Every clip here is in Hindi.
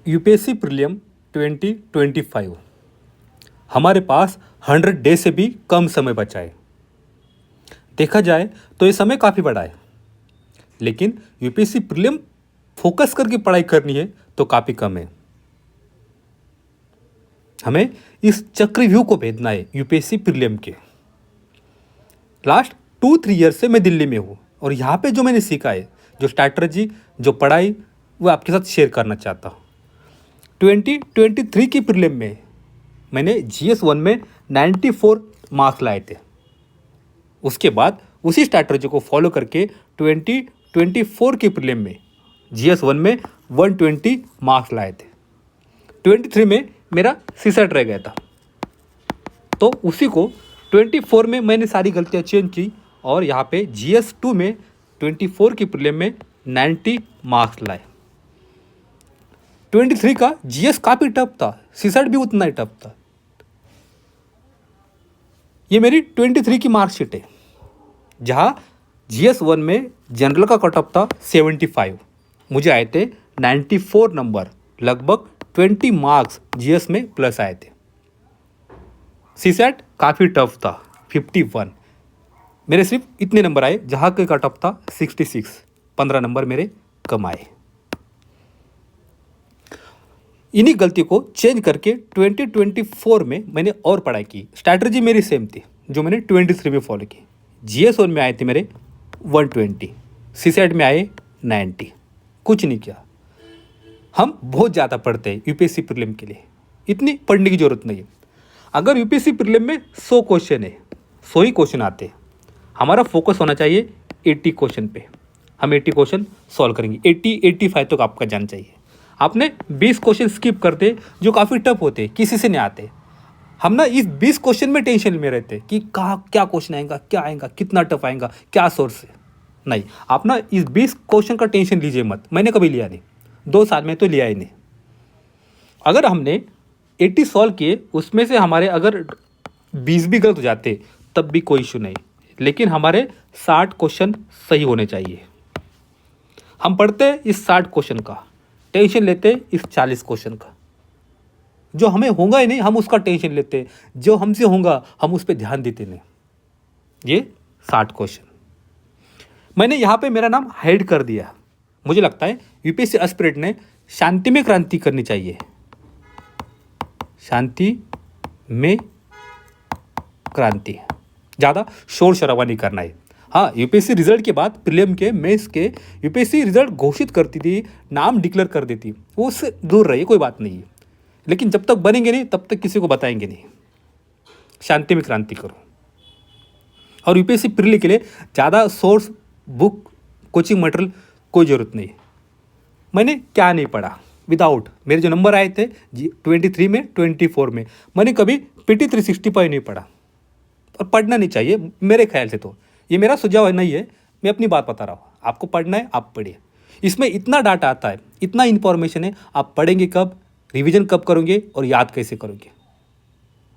UPSC prelim 2025। हमारे पास 100 डे से भी कम समय बचा है। देखा जाए तो ये समय काफ़ी बड़ा है, लेकिन यूपीएससी प्रीलियम फोकस करके पढ़ाई करनी है तो काफ़ी कम है। हमें इस चक्रव्यूह को भेदना है यूपीएससी प्रीलियम के। लास्ट 2-3 ईयर से मैं दिल्ली में हूँ और यहाँ पे जो मैंने सीखा है, जो स्ट्रैटेजी, जो पढ़ाई, वो आपके साथ शेयर करना चाहता हूँ। 2023 की प्रीलिम में मैंने GS1 में 94 मार्क्स लाए थे। उसके बाद उसी स्ट्रैटेजी को फॉलो करके 2024 की प्रीलिम में GS1 में 120 मार्क्स लाए थे। 23 में मेरा सीसेट रह गया था, तो उसी को 24 में मैंने सारी गलतियाँ चेंज की और यहाँ पे GS2 में 24 की प्रीलिम में 90 मार्क्स लाए। 23 का GS काफ़ी टफ था, सीसेट भी उतना ही टफ था। ये मेरी 23 की मार्कशीट है, जहाँ GS1 में जनरल का कट ऑफ था 75, मुझे आए थे 94 नंबर, लगभग 20 मार्क्स GS में प्लस आए थे। सीसेट काफ़ी टफ था 51, मेरे सिर्फ इतने नंबर आए, जहाँ के कट ऑफ था 66, 15 नंबर मेरे कम आए। इन्हीं गलती को चेंज करके 2024 में मैंने और पढ़ाई की। स्ट्रैटेजी मेरी सेम थी जो मैंने 23 में फॉलो की। GS1 में आए थे मेरे 120, सीसेट में आए 90, कुछ नहीं किया। हम बहुत ज़्यादा पढ़ते हैं यूपीएससी प्रीलिम के लिए, इतनी पढ़ने की ज़रूरत नहीं है। अगर यूपीएससी प्रीलिम में 100 क्वेश्चन है, 100 ही क्वेश्चन आते हैं, हमारा फोकस होना चाहिए 80 क्वेश्चन पे। हम 80 क्वेश्चन सॉल्व करेंगे, 80-85 तक आपका जाना चाहिए। आपने 20 क्वेश्चन स्किप करते जो काफ़ी टफ होते, किसी से नहीं आते। हम ना इस 20 क्वेश्चन में टेंशन में रहते कि कहाँ क्या क्वेश्चन आएगा, क्या आएगा, कितना टफ आएगा, क्या सोर्स है। नहीं, आप ना इस 20 क्वेश्चन का टेंशन लीजिए मत। मैंने कभी लिया नहीं, 2 साल में तो लिया ही नहीं। अगर हमने 80 सॉल्व किए, उसमें से हमारे अगर 20 भी गलत हो जाते तब भी कोई इशू नहीं, लेकिन हमारे 60 क्वेश्चन सही होने चाहिए। हम पढ़ते इस 60 क्वेश्चन का, टेंशन लेते इस 40 क्वेश्चन का। जो हमें होगा ही नहीं हम उसका टेंशन लेते, जो हमसे होगा हम उस पर ध्यान देते नहीं। ये 60 क्वेश्चन मैंने यहाँ पे मेरा नाम हाइड कर दिया। मुझे लगता है यूपीएससी एस्पिरेंट ने शांति में क्रांति करनी चाहिए, शांति में क्रांति, ज़्यादा शोर शराबा नहीं करना है। हाँ, यूपीएससी रिजल्ट के बाद प्रीलिम के, मेंस के यूपीएससी रिजल्ट घोषित करती थी, नाम डिक्लेयर कर देती, वो उससे दूर रहिए, कोई बात नहीं है। लेकिन जब तक बनेंगे नहीं तब तक किसी को बताएंगे नहीं। शांति में क्रांति करो। और यूपीएससी प्रीलिम के लिए ज़्यादा सोर्स, बुक, कोचिंग मटेरियल कोई ज़रूरत नहीं। मैंने क्या नहीं पढ़ा, विदाउट मेरे जो नंबर आए थे 23 में, 24 में, मैंने कभी PT 365 नहीं पढ़ा। और पढ़ना नहीं चाहिए मेरे ख्याल से। तो ये मेरा सुझाव नहीं है, मैं अपनी बात बता रहा हूँ। आपको पढ़ना है, आप पढ़िए। इसमें इतना डाटा आता है, इतना इन्फॉर्मेशन है, आप पढ़ेंगे कब, रिवीजन कब करोगे और याद कैसे करोगे।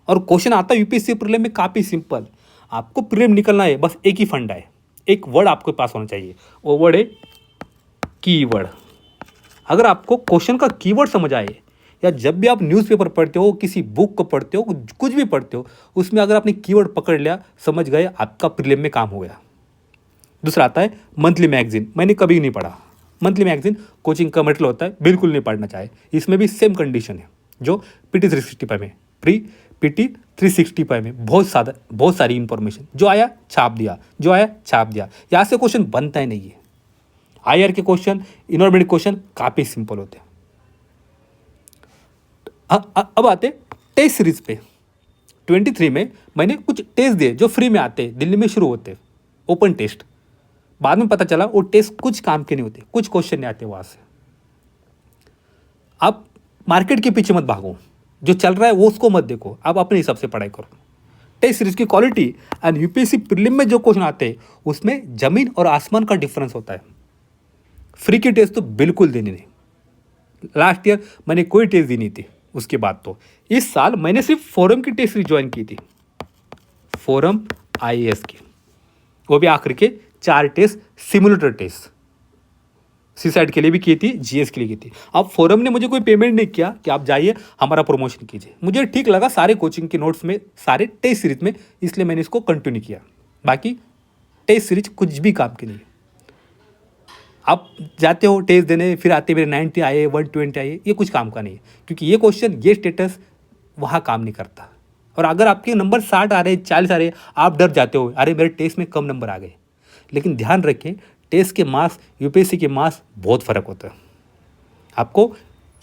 और क्वेश्चन आता है यूपीएससी प्रीलिम में काफ़ी सिंपल। आपको प्रीलिम निकलना है, बस एक ही फंडा है, एक वर्ड आपके पास होना चाहिए, वो वर्ड है कीवर्ड। अगर आपको क्वेश्चन का कीवर्ड समझ आए, या जब भी आप न्यूज़पेपर पढ़ते हो, किसी बुक को पढ़ते हो, कुछ भी पढ़ते हो, उसमें अगर आपने कीवर्ड पकड़ लिया, समझ गए, आपका प्रीलिम में काम हो गया। दूसरा आता है मंथली मैगजीन। मैंने कभी नहीं पढ़ा मंथली मैगजीन, कोचिंग का मटेरियल होता है, बिल्कुल नहीं पढ़ना चाहिए। इसमें भी सेम कंडीशन है जो PT 365 में, PT 365 में बहुत सारी इंफॉर्मेशन, जो आया छाप दिया, जो आया छाप दिया। यहाँ से क्वेश्चन बनता ही नहीं है। IR के क्वेश्चन, इनऑर्बिट क्वेश्चन काफ़ी सिंपल होते हैं। अब आते टेस्ट सीरीज पे। 23 में मैंने कुछ टेस्ट दिए जो फ्री में आते, दिल्ली में शुरू होते, ओपन टेस्ट। बाद में पता चला वो टेस्ट कुछ काम के नहीं होते, कुछ क्वेश्चन नहीं आते वहाँ से। आप मार्केट के पीछे मत भागो, जो चल रहा है वो उसको मत देखो, आप अपने हिसाब से पढ़ाई करो। टेस्ट सीरीज की क्वालिटी एंड यूपीएससी प्रीलिम में जो क्वेश्चन आते हैं उसमें ज़मीन और आसमान का डिफरेंस होता है। फ्री की टेस्ट तो बिल्कुल देनी नहीं। लास्ट ईयर मैंने कोई टेस्ट दी नहीं थी। उसके बाद तो इस साल मैंने सिर्फ फोरम की टेस्ट सीरीज ज्वाइन की थी, फोरम IAS की, वो भी आखिर के 4 टेस्ट, सिमुलेटर टेस्ट। सीसैट के लिए भी की थी, जीएस के लिए की थी। अब फोरम ने मुझे कोई पेमेंट नहीं किया कि आप जाइए हमारा प्रमोशन कीजिए। मुझे ठीक लगा सारे कोचिंग के नोट्स में, सारे टेस्ट सीरीज में, इसलिए मैंने इसको कंटिन्यू किया। बाकी टेस्ट सीरीज कुछ भी काम की नहीं है। आप जाते हो टेस्ट देने, फिर आते मेरे 90 आए, 120 आए, ये कुछ काम का नहीं है, क्योंकि ये क्वेश्चन, ये स्टेटस वहाँ काम नहीं करता। और अगर आपके नंबर 60 आ रहे, 40 आ रहे, आप डर जाते हो, अरे मेरे टेस्ट में कम नंबर आ गए। लेकिन ध्यान रखें, टेस्ट के मार्क्स, यूपीएससी के मार्क्स बहुत फ़र्क होता है। आपको,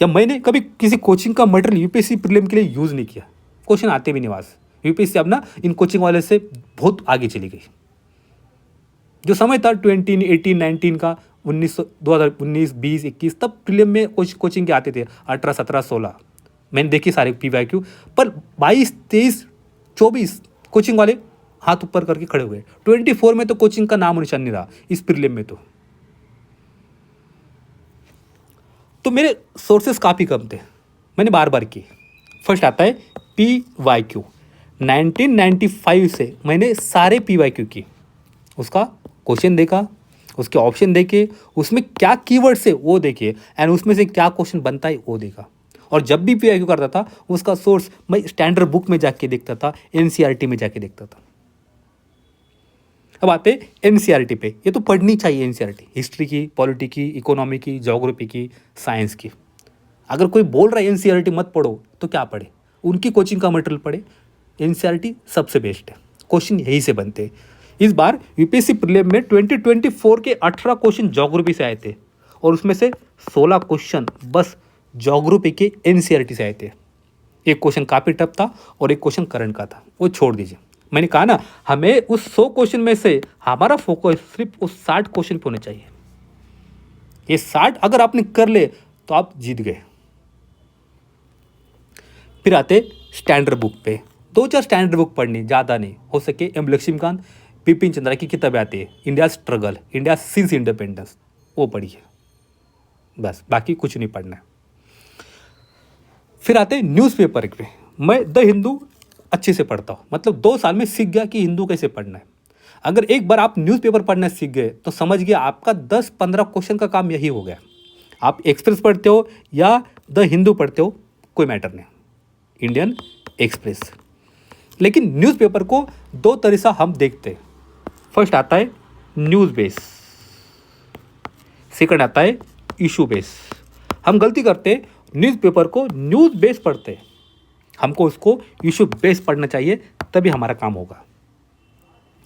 या मैंने कभी किसी कोचिंग का मटेरियल यूपीएससी प्रीलिम के लिए यूज़ नहीं किया, क्वेश्चन आते भी नहीं वहाँ से। यूपीएससी अब ना इन कोचिंग वाले से बहुत आगे चली गई। जो समय था 2018, 19 का, 2019, 20, 21, तब प्रीलिम में कोचिंग के आते थे 18, 17, 16। मैंने देखी सारे PYQ, पर 22, 23, 24 कोचिंग वाले हाथ ऊपर करके खड़े हुए। 24 में तो कोचिंग का नाम निशान नहीं रहा, इस प्रीलिम में तो मेरे सोर्सेस काफ़ी कम थे, मैंने बार बार की। फर्स्ट आता है PYQ। 1995 से मैंने सारे PYQ की, उसका क्वेश्चन देखा, उसके ऑप्शन देखे, उसमें क्या कीवर्ड्स है वो देखे, एंड उसमें से क्या क्वेश्चन बनता है वो देखा। और जब भी PYQ करता था उसका सोर्स मैं स्टैंडर्ड बुक में जाके देखता था, NCERT में जाके देखता था। अब आते NCERT पे, ये तो पढ़नी चाहिए NCERT, हिस्ट्री की, पॉलिटी की, इकोनॉमी की, ज्योग्राफी की, साइंस की। अगर कोई बोल रहा है NCERT मत पढ़ो तो क्या पढ़े, उनकी कोचिंग का मटेरियल पढ़े। NCERT सबसे बेस्ट है, क्वेश्चन यहीं से बनते हैं। इस बार यूपीएससी प्रीलिम में 2024 के 18 क्वेश्चन ज्योग्राफी से आए थे, और उसमें से 16 क्वेश्चन बस ज्योग्राफी के NCERT से आए थे। एक क्वेश्चन काफ़ी टफ था और एक क्वेश्चन करंट का था, वो छोड़ दीजिए। मैंने कहा ना, हमें उस 100 क्वेश्चन में से हमारा फोकस सिर्फ उस 60 क्वेश्चन पे होने चाहिए। ये 60 अगर आपने कर ले तो आप जीत गए। फिर आते स्टैंडर्ड बुक पे, 2-4 स्टैंडर्ड बुक पढ़नी, ज़्यादा नहीं, हो सके M लक्ष्मीकांत, बिपिन चंद्रा की किताबें आती है, India struggle, India since independence, वो पढ़िए बस, बाकी कुछ नहीं पढ़ना है। फिर आते हैं न्यूज़पेपर पे। मैं द हिंदू अच्छे से पढ़ता हूँ, मतलब 2 साल में सीख गया कि हिंदू कैसे पढ़ना है। अगर एक बार आप न्यूज़पेपर पढ़ना सीख गए तो समझ गया आपका 10-15 क्वेश्चन का काम यही हो गया। आप एक्सप्रेस पढ़ते हो या द हिंदू पढ़ते हो, कोई मैटर नहीं, इंडियन एक्सप्रेस। लेकिन न्यूज़पेपर को 2 तरह से हम देखते हैं। फर्स्ट आता है न्यूज़ बेस, सेकंड आता है इशू बेस। हम गलती करते हैं, न्यूज़पेपर को न्यूज़ बेस पढ़ते हैं, हमको उसको इशू बेस पढ़ना चाहिए, तभी हमारा काम होगा।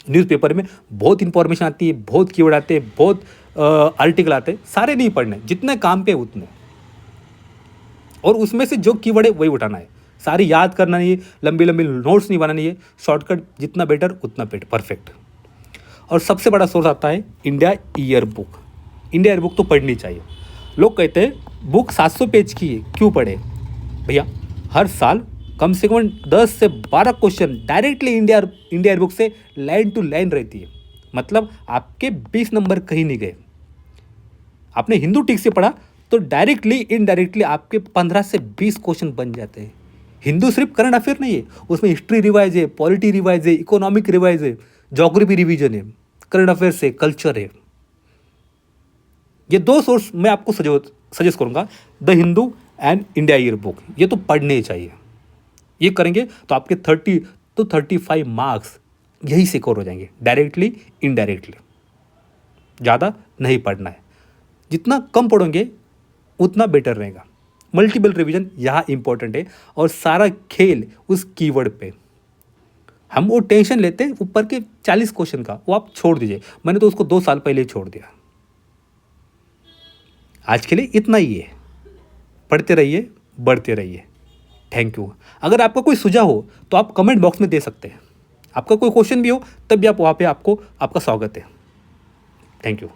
न्यूज़पेपर में बहुत इंफॉर्मेशन आती है, बहुत कीवर्ड आते हैं, बहुत आर्टिकल आते हैं, सारे नहीं पढ़ने, जितने काम पे उतने, और उसमें से जो कीवर्ड है वही उठाना है। सारी याद करना नहीं है, लंबी लंबी नोट्स नहीं बनानी है, शॉर्टकट जितना बेटर उतना बेटर, परफेक्ट। और सबसे बड़ा सोर्स आता है India year book. India year book तो पढ़नी चाहिए। लोग कहते हैं बुक 700 पेज की है, क्यों पढ़े? भैया हर साल कम से कम 10 से 12 question directly India year book से लाइन टू लाइन रहती है, मतलब आपके 20 नंबर कहीं नहीं गए। आपने हिंदू ठीक से पढ़ा तो डायरेक्टली इनडायरेक्टली आपके 15 से 20 क्वेश्चन बन जाते हैं। हिंदू सिर्फ करंट अफेयर नहीं है, उसमें हिस्ट्री रिवाइज है, पॉलिटी रिवाइज है, इकोनॉमिक रिवाइज है, ज्योग्राफी रिवीजन है, करंट अफेयर से कल्चर है। ये 2 सोर्स मैं आपको सजेस्ट करूंगा, the Hindu and India year book, ये तो पढ़ने चाहिए। ये करेंगे तो आपके 30 to 35 मार्क्स यही से कवर हो जाएंगे, डायरेक्टली इनडायरेक्टली। ज़्यादा नहीं पढ़ना है, जितना कम पढ़ोगे उतना बेटर रहेगा। मल्टीपल रिवीजन यहाँ इंपॉर्टेंट है, और सारा खेल उस कीवर्ड पे। हम वो टेंशन लेते हैं ऊपर के 40 क्वेश्चन का, वो आप छोड़ दीजिए। मैंने तो उसको 2 साल पहले ही छोड़ दिया। आज के लिए इतना ही है, पढ़ते रहिए, बढ़ते रहिए। Thank you. अगर आपका कोई सुझाव हो तो आप कमेंट बॉक्स में दे सकते हैं। आपका कोई क्वेश्चन भी हो तब भी आप वहाँ पे आपका स्वागत है। Thank you.